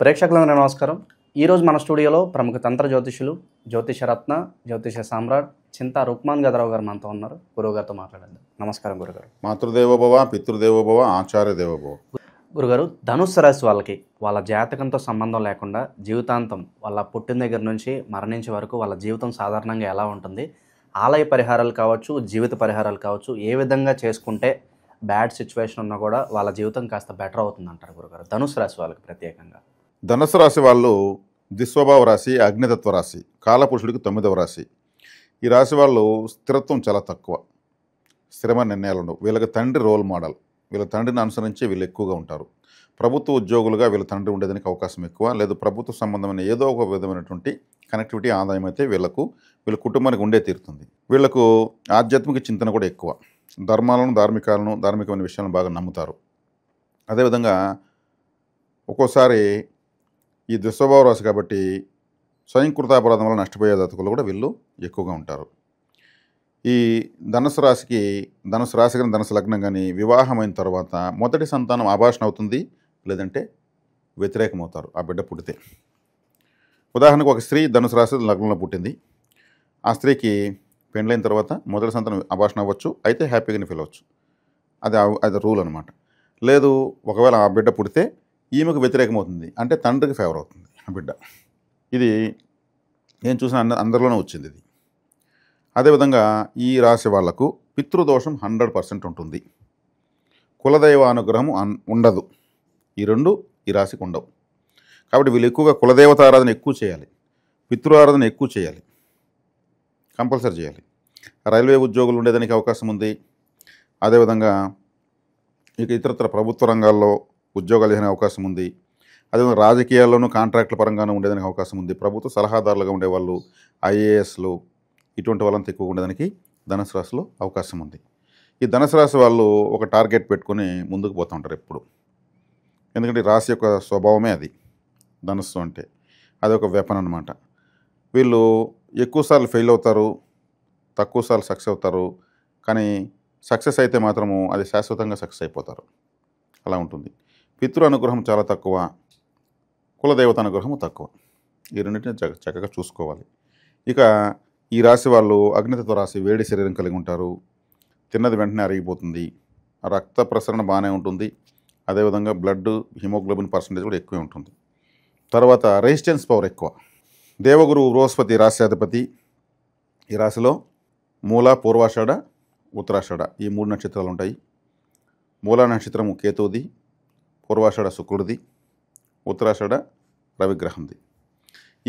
ప్రేక్షకులకు నమస్కారం. ఈరోజు మన స్టూడియోలో ప్రముఖ తంత్ర జ్యోతిషులు, జ్యోతిషరత్న, జ్యోతిష సామ్రాట్ చింతా రుక్మాన్ గదరావు గారు మనతో ఉన్నారు. గురువుగారితో మాట్లాడేద్దాం. నమస్కారం గురుగారు. మాతృదేవోభవ, పితృదేవోభవ, ఆచార్య దేవోభవ. గురుగారు, ధనుస్సు రాశి వాళ్ళకి వాళ్ళ జాతకంతో సంబంధం లేకుండా జీవితాంతం వాళ్ళ పుట్టిన దగ్గర నుంచి మరణించే వరకు వాళ్ళ జీవితం సాధారణంగా ఎలా ఉంటుంది, ఆలయ పరిహారాలు కావచ్చు, జీవిత పరిహారాలు కావచ్చు, ఏ విధంగా చేసుకుంటే బ్యాడ్ సిచ్యువేషన్ ఉన్నా కూడా వాళ్ళ జీవితం కాస్త బెటర్ అవుతుంది అంటారు గురుగారు ధనుస్సు రాశి వాళ్ళకి ప్రత్యేకంగా? ధనుసు రాశి వాళ్ళు దిస్వభావ రాశి, అగ్నితత్వ రాశి, కాలపురుషుడికి 9వ రాశి. ఈ రాశి వాళ్ళు స్థిరత్వం చాలా తక్కువ, స్థిరమైన నిర్ణయాలు ఉండవు. వీళ్ళకి తండ్రి రోల్ మోడల్, వీళ్ళ తండ్రిని అనుసరించి వీళ్ళు ఎక్కువగా ఉంటారు. ప్రభుత్వ ఉద్యోగులుగా వీళ్ళ తండ్రి ఉండేదానికి అవకాశం ఎక్కువ, లేదు ప్రభుత్వ సంబంధమైన ఏదో ఒక విధమైనటువంటి కనెక్టివిటీ, ఆదాయం అయితే వీళ్ళ కుటుంబానికి ఉండే తీరుతుంది. వీళ్లకు ఆధ్యాత్మిక చింతన కూడా ఎక్కువ, ధర్మాలను, ధార్మికమైన విషయాలను బాగా నమ్ముతారు. అదేవిధంగా ఒక్కోసారి ఈ దుస్వభావ రాశి కాబట్టి స్వయంకృతాపరాధం వల్ల నష్టపోయే జాతకులు కూడా వీళ్ళు ఎక్కువగా ఉంటారు. ఈ ధనుసు రాశి కానీ ధనుసు లగ్నం కానీ వివాహమైన తర్వాత మొదటి సంతానం ఆభాషణ అవుతుంది, లేదంటే వ్యతిరేకమవుతారు ఆ బిడ్డ పుట్టితే. ఉదాహరణకు ఒక స్త్రీ ధనుసు రాశి లగ్నంలో పుట్టింది. ఆ స్త్రీకి పెండ్లైన తర్వాత మొదటి సంతానం అభాషణ అవ్వచ్చు, అయితే హ్యాపీగానే ఫీల్ అవ్వచ్చు. అది రూల్ అనమాట. లేదు, ఒకవేళ ఆ బిడ్డ పుడితే ఈమెకు వ్యతిరేకమవుతుంది, అంటే తండ్రికి ఫేవర్ అవుతుంది ఆ బిడ్డ. ఇది నేను చూసిన అందరిలోనే వచ్చింది ఇది. అదేవిధంగా ఈ రాశి వాళ్లకు పితృదోషం 100% ఉంటుంది, కులదైవ అనుగ్రహం ఉండదు. ఈ రెండు ఈ రాశికి ఉండవు. కాబట్టి వీళ్ళు ఎక్కువగా కులదేవత ఆరాధన ఎక్కువ చేయాలి, పితృ ఆరాధన ఎక్కువ చేయాలి, కంపల్సరీ చేయాలి. రైల్వే ఉద్యోగులు ఉండేదానికి అవకాశం ఉంది. అదేవిధంగా ఇక ఇతరత్ర ప్రభుత్వ రంగాల్లో ఉద్యోగాలు చేసే అవకాశం ఉంది. అదేవిధంగా రాజకీయాల్లోనూ కాంట్రాక్టుల పరంగానూ ఉండేదానికి అవకాశం ఉంది. ప్రభుత్వ సలహాదారులుగా ఉండేవాళ్ళు, ఐఏఎస్లు, ఇటువంటి వాళ్ళంతా ఎక్కువ ఉండేదానికి ధనుసు రాశిలో అవకాశం ఉంది. ఈ ధనుసు రాశి వాళ్ళు ఒక టార్గెట్ పెట్టుకొని ముందుకు పోతూ ఉంటారు ఎప్పుడు. ఎందుకంటే రాశి యొక్క స్వభావమే అది. ధనుస్సు అంటే అది ఒక వెపన్ అనమాట. వీళ్ళు ఎక్కువసార్లు ఫెయిల్ అవుతారు, తక్కువసార్లు సక్సెస్ అవుతారు. కానీ సక్సెస్ అయితే మాత్రము అది శాశ్వతంగా సక్సెస్ అయిపోతారు. అలా ఉంటుంది. పితృ అనుగ్రహం చాలా తక్కువ, కులదేవత అనుగ్రహం తక్కువ. ఈ రెండింటిని చక్కగా చూసుకోవాలి. ఇక ఈ రాశి వాళ్ళు అగ్నితత్వ రాశి, వేడి శరీరం కలిగి ఉంటారు. తిన్నది వెంటనే అరిగిపోతుంది, రక్త ప్రసరణ బాగానే ఉంటుంది. అదేవిధంగా బ్లడ్, హిమోగ్లోబిన్ పర్సంటేజ్ కూడా ఎక్కువే ఉంటుంది. తర్వాత రెసిస్టెన్స్ పవర్ ఎక్కువ. దేవగురు బృహస్పతి రాశ్యాధిపతి. ఈ రాశిలో మూల, పూర్వాషాఢ, ఉత్తరాషాఢ ఈ 3 నక్షత్రాలు ఉంటాయి. మూల నక్షత్రము కేతువుది, పూర్వాషాఢ శుక్రుడిది, ఉత్తరాషాఢ రవిగ్రహంది.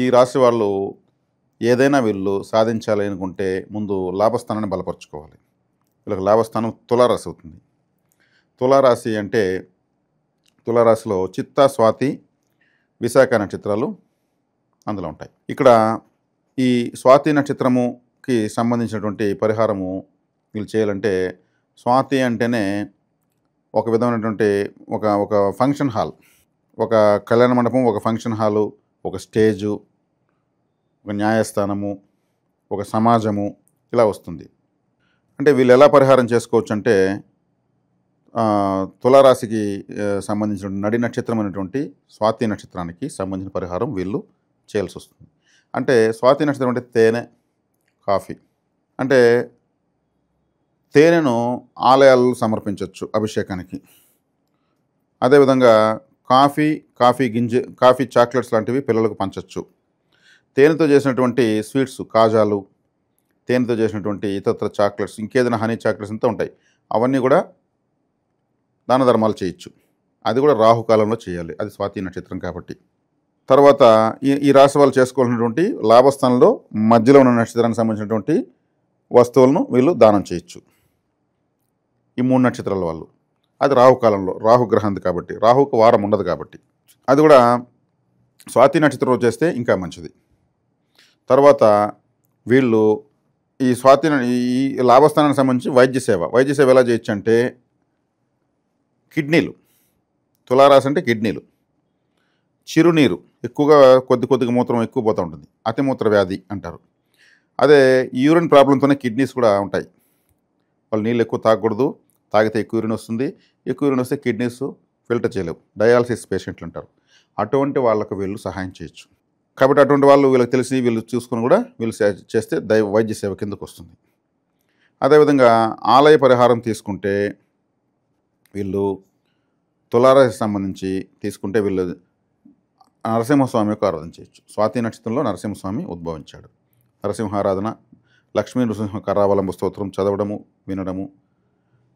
ఈ రాశి వాళ్ళు ఏదైనా వీళ్ళు సాధించాలి అనుకుంటే ముందు లాభస్థానాన్ని బలపరుచుకోవాలి. వీళ్ళకి లాభస్థానం తులారాశి అవుతుంది. తులారాశి అంటే తులారాశిలో చిత్త, స్వాతి, విశాఖ నక్షత్రాలు అందులో ఉంటాయి. ఇక్కడ ఈ స్వాతి నక్షత్రముకి సంబంధించినటువంటి పరిహారము వీళ్ళు చేయాలంటే, స్వాతి అంటేనే ఒక విధమైనటువంటి ఒక ఫంక్షన్ హాల్, ఒక కళ్యాణ మండపం, ఒక ఫంక్షన్ హాలు, ఒక స్టేజు, ఒక న్యాయస్థానము, ఒక సమాజము, ఇలా వస్తుంది. అంటే వీళ్ళు ఎలా పరిహారం చేసుకోవచ్చు అంటే, తులారాశికి సంబంధించిన నడి నక్షత్రం అయినటువంటి స్వాతి నక్షత్రానికి సంబంధించిన పరిహారం వీళ్ళు చేయాల్సి వస్తుంది. అంటే స్వాతి నక్షత్రం అంటే తేనె, కాఫీ. అంటే తేనెను ఆలయాల్లో సమర్పించవచ్చు అభిషేకానికి. అదేవిధంగా కాఫీ చాక్లెట్స్ లాంటివి పిల్లలకు పంచవచ్చు. తేనెతో చేసినటువంటి స్వీట్స్, కాజాలు, తేనెతో చేసినటువంటి ఇతర చాక్లెట్స్, ఇంకేదైనా హనీ చాక్లెట్స్ అంతా ఉంటాయి. అవన్నీ కూడా దాన ధర్మాలు చేయొచ్చు. అది కూడా రాహుకాలంలో చేయాలి, అది స్వాతి నక్షత్రం కాబట్టి. తర్వాత ఈ రాశి వాళ్ళు చేసుకోవాల్సినటువంటి లాభస్థానంలో మధ్యలో ఉన్న నక్షత్రానికి సంబంధించినటువంటి వస్తువులను వీళ్ళు దానం చేయొచ్చు. ఈ 3 నక్షత్రాల వాళ్ళు. అది రాహుకాలంలో, రాహుగ్రహంది కాబట్టి, రాహుకు వారం ఉండదు కాబట్టి. అది కూడా స్వాతి నక్షత్రంలో చేస్తే ఇంకా మంచిది. తర్వాత వీళ్ళు ఈ లాభస్థానానికి సంబంధించి వైద్య సేవ ఎలా చేయొచ్చు అంటే, కిడ్నీలు, తులారాశి అంటే కిడ్నీలు, చిరునీరు ఎక్కువగా కొద్దిగా మూత్రం ఎక్కువ పోతూ ఉంటుంది, అతిమూత్ర వ్యాధి అంటారు. అదే యూరిన్ ప్రాబ్లంతోనే కిడ్నీస్ కూడా ఉంటాయి. వాళ్ళు నీళ్ళు ఎక్కువ తాగకూడదు, తాగితే ఎక్కువ యూరిన్ వస్తుంది. ఎక్కువ యూరిన్ వస్తే కిడ్నీస్ ఫిల్టర్ చేయలేవు, డయాలసిస్ పేషెంట్లు అంటారు. అటువంటి వాళ్ళకు వీళ్ళు సహాయం చేయొచ్చు. కాబట్టి అటువంటి వాళ్ళు వీళ్ళకి తెలిసి వీళ్ళు చూసుకుని కూడా వీళ్ళు చేస్తే వైద్య సేవ కిందకు వస్తుంది. అదేవిధంగా ఆలయ పరిహారం తీసుకుంటే వీళ్ళు తులారాశికి సంబంధించి తీసుకుంటే వీళ్ళు నరసింహస్వామి యొక్క ఆరాధన చేయొచ్చు. స్వాతి నక్షత్రంలో నరసింహస్వామి ఉద్భవించాడు. నరసింహారాధన, లక్ష్మీ నృసింహ కరావలంబ స్తోత్రం చదవడము, వినడము,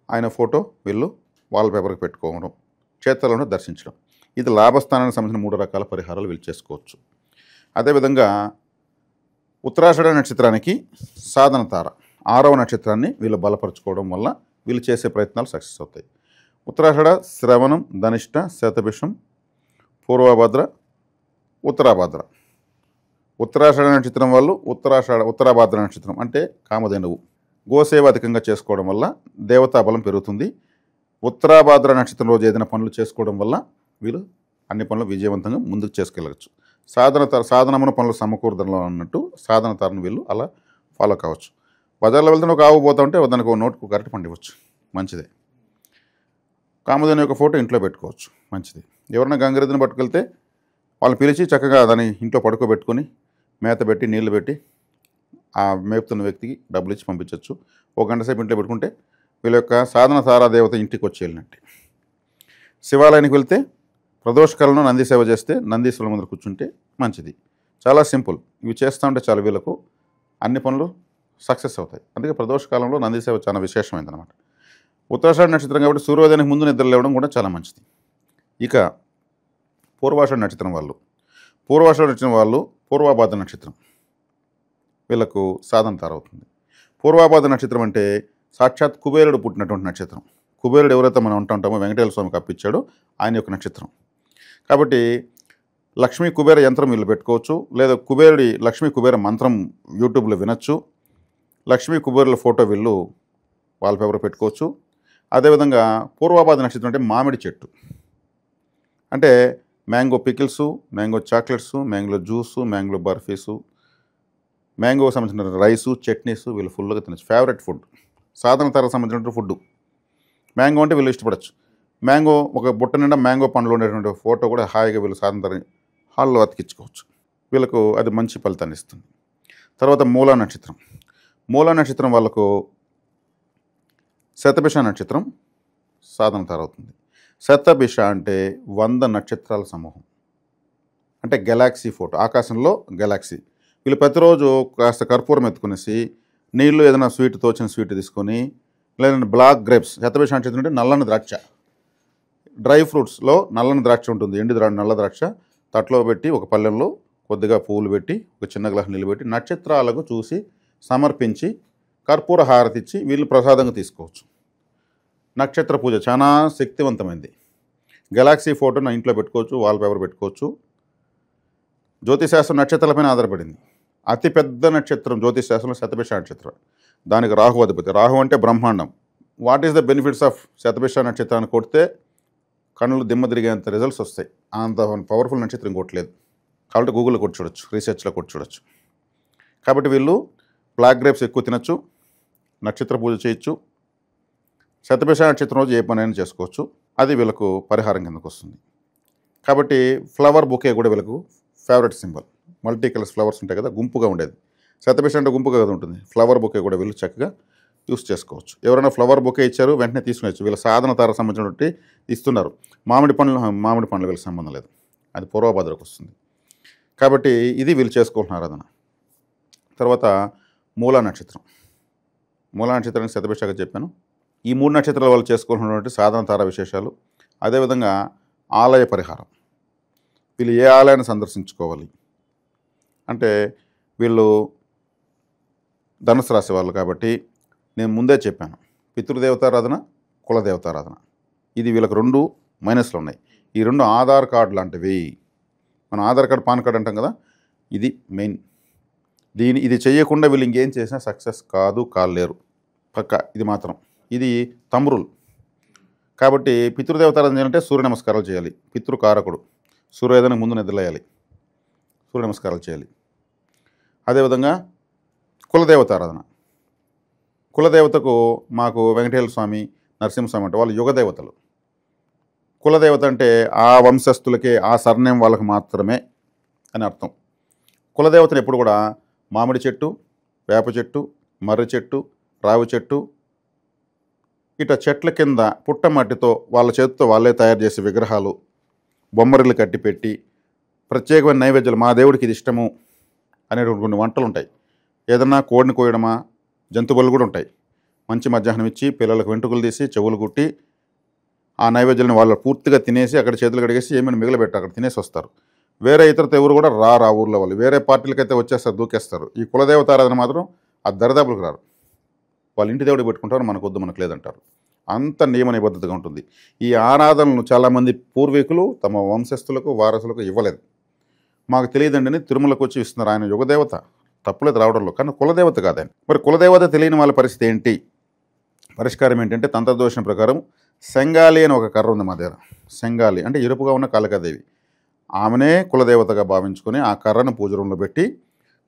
ఆయన ఫోటో వీళ్ళు వాల్పేపర్కి పెట్టుకోవడం, క్షేత్రాలను దర్శించడం, ఇది లాభస్థానానికి సంబంధించిన 3 రకాల పరిహారాలు వీళ్ళు చేసుకోవచ్చు. అదేవిధంగా ఉత్తరాషాఢ నక్షత్రానికి సాధన తార 6వ నక్షత్రాన్ని వీళ్ళు బలపరుచుకోవడం వల్ల వీళ్ళు చేసే ప్రయత్నాలు సక్సెస్ అవుతాయి. ఉత్తరాషాఢ, శ్రవణం, ధనిష్ట, శతభిషం, పూర్వభద్ర, ఉత్తరాభద్ర. ఉత్తరాషాఢ నక్షత్రం వాళ్ళు ఉత్తరాభద్ర నక్షత్రం అంటే కామధేనువు, గోసేవ అధికంగా చేసుకోవడం వల్ల దేవతా బలం పెరుగుతుంది. ఉత్తరాభద్ర నక్షత్రం రోజు ఏదైనా పనులు చేసుకోవడం వల్ల వీళ్ళు అన్ని పనులు విజయవంతంగా ముందుకు చేసుకెళ్ళవచ్చు. సాధనమున పనులు సమకూర్ధనలో అన్నట్టు సాధన తారను వీళ్ళు అలా ఫాలో కావచ్చు. బజార్లో వెళ్తే ఒక ఆవు పోతా ఉంటే దానికి ఒక నోటుకు కరెక్ట్ పండివచ్చు, మంచిదే. కామధేను యొక్క ఫోటో ఇంట్లో పెట్టుకోవచ్చు, మంచిది. ఎవరైనా గంగిరెద్దుని పట్టుకెళ్తే వాళ్ళు పిలిచి చక్కగా దాన్ని ఇంట్లో పడుకోబెట్టుకొని మేత పెట్టి నీళ్లు పెట్టి ఆ మేపుతున్న వ్యక్తికి డబ్బులు ఇచ్చి పంపించవచ్చు. 1 గంట సేపు ఇంట్లో పెట్టుకుంటే వీళ్ళ యొక్క సాధన తారా దేవత ఇంటికి వచ్చి వెళ్ళినట్టే. శివాలయానికి వెళ్తే ప్రదోషకాలంలో నంది సేవ చేస్తే నందీశ్వరుల ముందర కూర్చుంటే మంచిది. చాలా సింపుల్. ఇవి చేస్తూ ఉంటే చాలా వీళ్ళకు అన్ని పనులు సక్సెస్ అవుతాయి. అందుకే ప్రదోషకాలంలో నంది సేవ చాలా విశేషమైందనమాట. ఉత్తరాషాఢ నక్షత్రం కాబట్టి సూర్యోదయానికి ముందు నిద్ర లేవడం కూడా చాలా మంచిది. ఇక పూర్వాషాఢ నక్షత్రం వాళ్ళు పూర్వాభాద్ర నక్షత్రం వీళ్ళకు సాధన తారవుతుంది. పూర్వాభాద్ర నక్షత్రం అంటే సాక్షాత్ కుబేరుడు పుట్టినటువంటి నక్షత్రం. కుబేరుడు ఎవరైతే మనం ఉంటామో వెంకటేశ్వర స్వామికి అప్పించాడో ఆయన యొక్క నక్షత్రం. కాబట్టి లక్ష్మీ కుబేర యంత్రం వీళ్ళు పెట్టుకోవచ్చు, లేదా లక్ష్మీ కుబేర మంత్రం యూట్యూబ్లో వినొచ్చు. లక్ష్మీ కుబేరుల ఫోటో వీళ్ళు వాల్పేపర్ పెట్టుకోవచ్చు. అదేవిధంగా పూర్వాభాద్ర నక్షత్రం అంటే మామిడి చెట్టు అంటే mango pickles, mango chocolates, mango juice, mango barfis, mango సంబంధించిన రైసు, చట్నీసు వీళ్ళు ఫుల్గా తినచ్చు. ఫేవరెట్ ఫుడ్, సాధన తర సంబంధించిన ఫుడ్ మ్యాంగో అంటే వీళ్ళు ఇష్టపడచ్చు. మ్యాంగో ఒక బుట్ట నిండా మ్యాంగో పండ్లు ఉండేటువంటి ఫోటో కూడా హాయిగా వీళ్ళు సాధన తర హాల్లో అతికించుకోవచ్చు. వీళ్ళకు అది మంచి ఫలితాన్ని ఇస్తుంది. తర్వాత మూలా నక్షత్రం వాళ్ళకు శతభిష నక్షత్రం సాధన తరవుతుంది. శతభిష అంటే 100 నక్షత్రాల సమూహం అంటే గెలాక్సీ ఫోటో, ఆకాశంలో గెలాక్సీ. వీళ్ళు ప్రతిరోజు కాస్త కర్పూరం ఎత్తుకునేసి నీళ్ళు ఏదైనా తోచిన స్వీట్ తీసుకొని, లేదంటే బ్లాక్ గ్రేప్స్, శతభిష నక్షత్రం అంటే నల్లని ద్రాక్ష, డ్రై ఫ్రూట్స్లో నల్లని ద్రాక్ష ఉంటుంది, నల్ల ద్రాక్ష తట్లో పెట్టి ఒక పళ్ళెంలో కొద్దిగా పువ్వులు పెట్టి ఒక చిన్న గ్లాస్ నీళ్ళు పెట్టి నక్షత్రాలకు చూసి సమర్పించి కర్పూర హారతి ఇచ్చి వీళ్ళు ప్రసాదంగా తీసుకోవచ్చు. నక్షత్ర పూజ చాలా శక్తివంతమైంది. గెలాక్సీ ఫోటోను ఇంట్లో పెట్టుకోవచ్చు, వాల్పేపర్ పెట్టుకోవచ్చు. జ్యోతిశాస్త్రం నక్షత్రాలపైన ఆధారపడింది. అతిపెద్ద నక్షత్రం జ్యోతిశాస్త్రంలో శతభిష నక్షత్రం. దానికి రాహు అధిపతి. రాహు అంటే బ్రహ్మాండం. What is the benefits of Shatabhisha నక్షత్రాన్ని కొడితే కన్నులు దిమ్మ తిరిగేంత రిజల్ట్స్ వస్తాయి. అంత పవర్ఫుల్ నక్షత్రం కొట్టలేదు. కాబట్టి గూగుల్లో కొట్టి చూడొచ్చు, రీసెర్చ్లో కొట్టి చూడొచ్చు. కాబట్టి వీళ్ళు బ్లాక్ గ్రేప్స్ ఎక్కువ తినచ్చు, నక్షత్ర పూజ చేయొచ్చు. శతభిష నక్షత్రం రోజు ఏ పనైనా చేసుకోవచ్చు. అది వీళ్ళకు పరిహారం కిందకు వస్తుంది. కాబట్టి ఫ్లవర్ బొకే కూడా వీళ్ళకు favourite symbol. Multi colours flowers ఉంటాయి కదా, గుంపుగా ఉండేది. శతభిష అంటే గుంపుగా కదా ఉంటుంది. ఫ్లవర్ బొకే కూడా వీళ్ళు చక్కగా యూస్ చేసుకోవచ్చు. ఎవరైనా ఫ్లవర్ బొకే ఇచ్చారు వెంటనే తీసుకునేచ్చు. వీళ్ళ సాధన తార సంబంధించినటువంటి ఇస్తున్నారు. మామిడి పండ్లు వీళ్ళకి సంబంధం లేదు, అది పూర్వభద్రకు వస్తుంది. కాబట్టి ఇది వీళ్ళు చేసుకుంటున్నారు ఆరాధన. తర్వాత మూలా నక్షత్రానికి శతభిషగా చెప్పాను. ఈ 3 నక్షత్రాల వాళ్ళు చేసుకుంటున్నటువంటి సాధన తార విశేషాలు. అదేవిధంగా ఆలయ పరిహారం. వీళ్ళు ఏ ఆలయాన్ని సందర్శించుకోవాలి అంటే వీళ్ళు ధనుసు రాశి వాళ్ళు కాబట్టి నేను ముందే చెప్పాను, పితృదేవతారాధన, కులదేవతారాధన. ఇది వీళ్ళకి 2 మైనస్లు ఉన్నాయి. ఈ 2 ఆధార్ కార్డు లాంటివి. మనం ఆధార్ కార్డు, పాన్ కార్డు అంటాం కదా, ఇది మెయిన్. ఇది చేయకుండా వీళ్ళు ఇంకేం చేసినా సక్సెస్ కాలేరు పక్క. ఇది మాత్రం ఇది తమ్రుల్. కాబట్టి పితృదేవతారాధన చేయాలంటే సూర్య నమస్కారాలు చేయాలి. పితృకారకుడు సూర్యోదయానికి ముందు నిద్రలేయాలి, సూర్య నమస్కారాలు చేయాలి. అదేవిధంగా కులదేవతారాధన. కులదేవతకు మాకు వెంకటేశ్వర స్వామి, నరసింహస్వామి అంటే వాళ్ళు యుగ దేవతలు. కులదేవత అంటే ఆ వంశస్థులకే, ఆ సర్నేమ్ వాళ్ళకి మాత్రమే అని అర్థం. కులదేవతను ఎప్పుడు కూడా మామిడి చెట్టు, వేప చెట్టు, మర్రి చెట్టు, రావి చెట్టు ఇట్లా చెట్ల కింద పుట్టమట్టితో వాళ్ళ చేతితో వాళ్ళే తయారు చేసే విగ్రహాలు, బొమ్మరిల్లు కట్టి పెట్టి ప్రత్యేకమైన నైవేద్యాలు, మా దేవుడికి ఇది ఇష్టము అనేటువంటి కొన్ని వంటలు ఉంటాయి. ఏదన్నా కోడిని కోయడమా, జంతువులు కూడా ఉంటాయి. మంచి మధ్యాహ్నం ఇచ్చి పిల్లలకు వెంట్రుకలు తీసి చెవులు కుట్టి ఆ నైవేద్యాలను వాళ్ళు పూర్తిగా తినేసి అక్కడ చేతులు కడిగేసి ఏమైనా మిగిలిపెట్టి అక్కడ తినేసి వస్తారు. వేరే ఇతరతో ఎవరు కూడా ఆ ఊర్లో వాళ్ళు వేరే పార్టీలకైతే వచ్చేస్తారు, దూకేస్తారు. ఈ కులదేవత ఆరాధన మాత్రం ఆ దరిదాపులకు రారు. వాళ్ళ ఇంటి దేవుడికి పెట్టుకుంటారు, మనకొద్దు మనకు లేదంటారు. అంత నియమ నిబద్ధతగా ఉంటుంది. ఈ ఆరాధనలు చాలామంది పూర్వీకులు తమ వంశస్థులకు వారసులకు ఇవ్వలేదు. మాకు తెలియదండి అని తిరుమలకు వచ్చి ఇస్తున్నారు. ఆయన యుగదేవత, తప్పులేదు రావడంలో, కానీ కులదేవత కాదని. మరి కులదేవత తెలియని వాళ్ళ పరిస్థితి ఏంటి? పరిష్కారం ఏంటంటే తంత్రదోషం ప్రకారం సెంగాలి అని ఒక కర్ర ఉంది మా దగ్గర. సెంగాలి అంటే ఎరుపుగా ఉన్న కాళికాదేవి. ఆమెనే కులదేవతగా భావించుకొని ఆ కర్రను పూజ రూమ్లో పెట్టి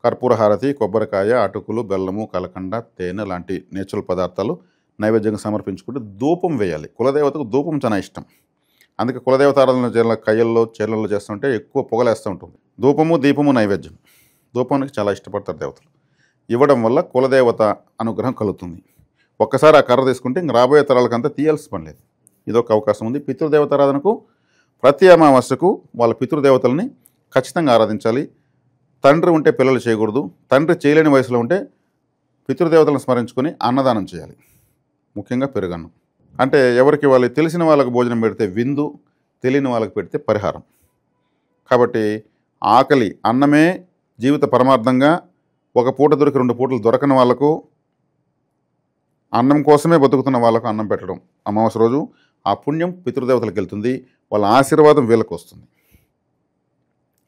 కర్పూర హారతి, కొబ్బరికాయ, అటుకులు, బెల్లము, కలకండ, తేనె లాంటి నేచురల్ పదార్థాలు నైవేద్యంగా సమర్పించుకుంటే ధూపం వేయాలి. కులదేవతకు ధూపం చాలా ఇష్టం. అందుకే కులదేవత ఆరాధన కయ్యల్లో చీరల్లో చేస్తుంటే ఎక్కువ పొగలేస్తూ ఉంటుంది. ధూపము, దీపము నైవేద్యం. ధూపానికి చాలా ఇష్టపడతారు దేవతలు. ఇవ్వడం వల్ల కులదేవత అనుగ్రహం కలుగుతుంది. ఒక్కసారి ఆ కర్ర తీసుకుంటే ఇంక రాబోయే తరాలకంతా తీయాల్సి పని లేదు. ఇదొక అవకాశం ఉంది. పితృదేవత ఆరాధనకు ప్రతి అమావాస్యకు వాళ్ళ పితృదేవతల్ని ఖచ్చితంగా ఆరాధించాలి. తండ్రి ఉంటే పిల్లలు చేయకూడదు. తండ్రి చేయలేని వయసులో ఉంటే పితృదేవతలను స్మరించుకొని అన్నదానం చేయాలి. ముఖ్యంగా పెరుగన్నం. అంటే ఎవరికి వాళ్ళు తెలిసిన వాళ్ళకు భోజనం పెడితే విందు, తెలియని వాళ్ళకి పెడితే పరిహారం. కాబట్టి ఆకలి, అన్నమే జీవిత పరమార్థంగా ఒక పూట దొరికి 2 పూటలు దొరకని వాళ్ళకు, అన్నం కోసమే బతుకుతున్న వాళ్ళకు అన్నం పెట్టడం అమావాస్య రోజు ఆ పుణ్యం పితృదేవతలకు వెళ్తుంది. వాళ్ళ ఆశీర్వాదం వీళ్ళకు వస్తుంది.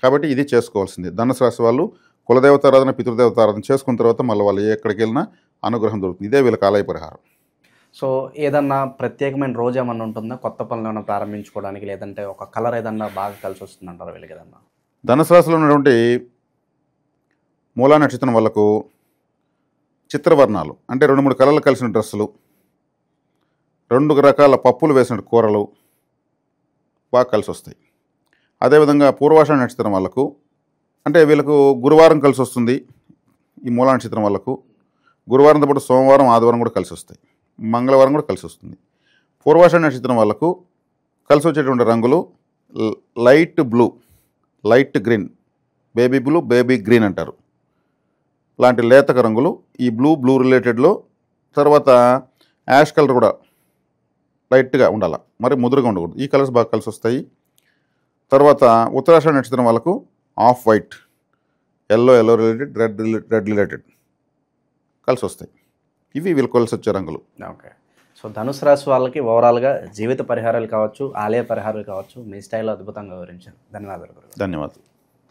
కాబట్టి ఇది చేసుకోవాల్సింది. ధనుసు రాశి వాళ్ళు కులదేవత ఆరాధన, పితృదేవత ఆరాధన చేసుకున్న తర్వాత మళ్ళీ వాళ్ళు ఎక్కడికి వెళ్ళినా అనుగ్రహం దొరుకుతుంది. ఇదే వీళ్ళకి ఆలయ పరిహారం. సో ఏదన్నా ప్రత్యేకమైన రోజు ఏమన్నా ఉంటుందా కొత్త పనులు ఏమైనా ప్రారంభించుకోవడానికి, లేదంటే ఒక కలర్ ఏదన్నా బాగా కలిసి వస్తుందంటారా వీళ్ళకి ఏదన్నా? ధనుసు రాశిలో ఉన్నటువంటి మూలా నక్షత్రం వాళ్ళకు చిత్రవర్ణాలు అంటే 2-3 కలర్లు కలిసిన డ్రెస్సులు, 2 రకాల పప్పులు వేసిన కూరలు బాగా కలిసి వస్తాయి. అదేవిధంగా పూర్వాషాఢ నక్షత్రం వాళ్ళకు అంటే వీళ్ళకు గురువారం కలిసి వస్తుంది. ఈ మూలా నక్షత్రం వాళ్ళకు గురువారంతో పాటు సోమవారం, ఆదివారం కూడా కలిసి వస్తాయి. మంగళవారం కూడా కలిసి వస్తుంది. పూర్వాషాఢ నక్షత్రం వాళ్ళకు కలిసి వచ్చేటువంటి రంగులు light blue, light green, baby blue, baby green అంటారు. లాంటి లేతక రంగులు ఈ బ్లూ రిలేటెడ్లో. తర్వాత యాష్ కలర్ కూడా లైట్గా ఉండాలి, మరి ముదురుగా ఉండకూడదు. ఈ కలర్స్ బాగా కలిసి వస్తాయి. తర్వాత ఉత్తరాషాఢ నక్షత్రం వాళ్ళకు off white, yellow related, red related కలిసి వస్తాయి. ఇవి వీళ్ళు కలిసి వచ్చే రంగులు. ఓకే. సో ధనుసు రాశి వాళ్ళకి ఓవరాల్గా జీవిత పరిహారాలు కావచ్చు, ఆలయ పరిహారాలు కావచ్చు, మీ స్టైల్లో అద్భుతంగా వివరించారు. ధన్యవాదాలు. ధన్యవాదాలు.